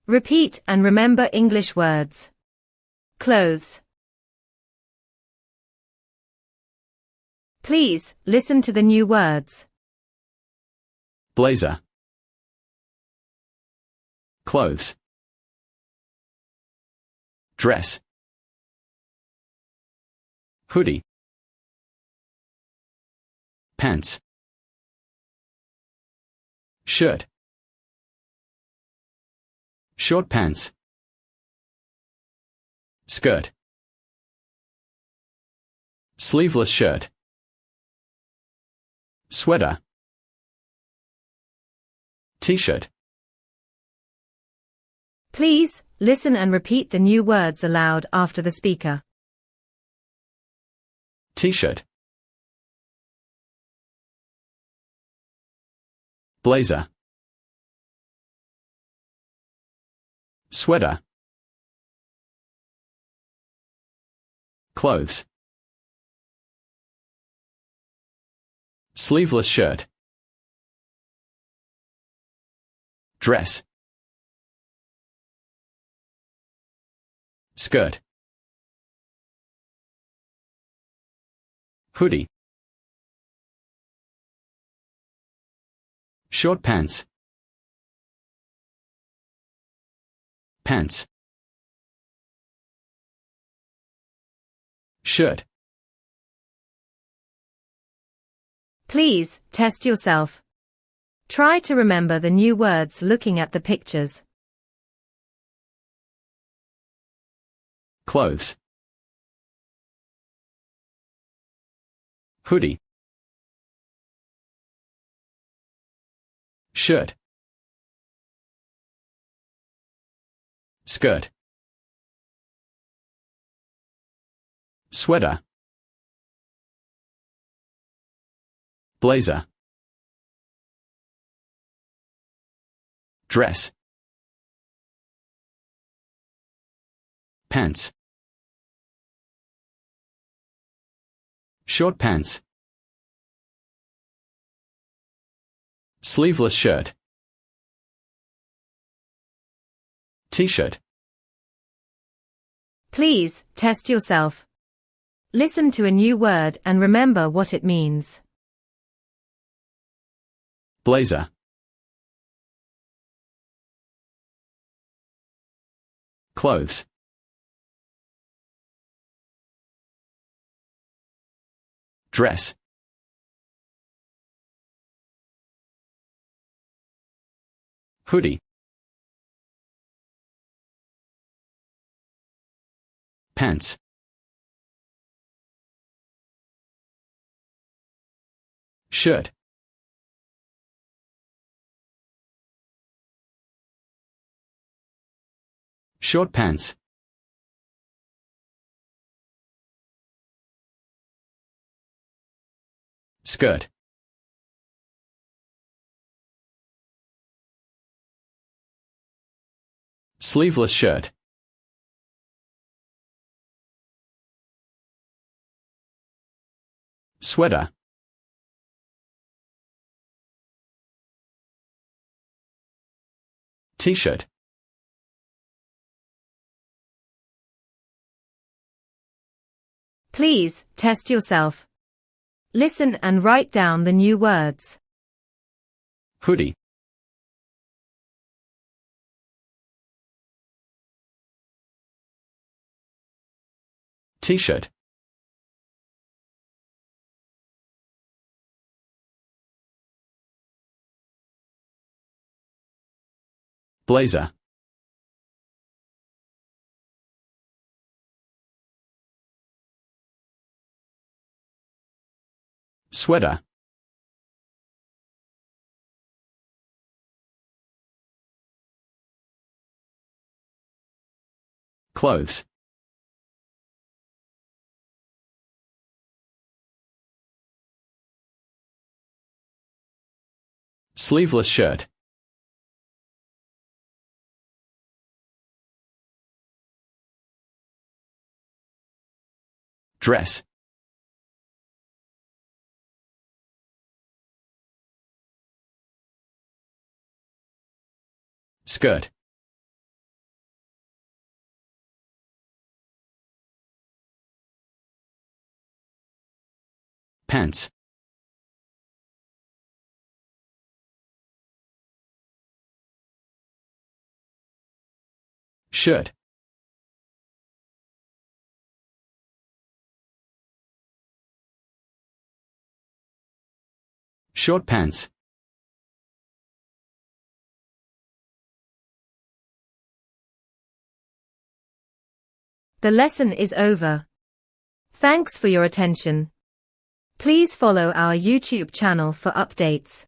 Repeat and remember English words. Clothes. Please, listen to the new words. Blazer. Clothes. Dress. Hoodie. Pants. Shirt. Short pants. Skirt. Sleeveless shirt. Sweater. T-shirt. Please, listen and repeat the new words aloud after the speaker. T-shirt. Blazer. Sweater. Clothes. Sleeveless shirt. Dress. Skirt. Hoodie. Short pants. Pants. Shirt. Please, test yourself. Try to remember the new words looking at the pictures. Clothes. Hoodie. Shirt. Skirt. Sweater. Blazer. Dress. Pants. Short pants. Sleeveless shirt. T-shirt. Please, test yourself. Listen to a new word and remember what it means. Blazer. Clothes. Dress. Hoodie. Pants. Shirt. Short pants. Skirt. Sleeveless shirt. Sweater. T-shirt. Please, test yourself. Listen and write down the new words. Hoodie. T-shirt. Blazer. Sweater. Clothes. Sleeveless shirt. Dress. Skirt. pants, shirt, short pants, The lesson is over. Thanks for your attention. Please follow our YouTube channel for updates.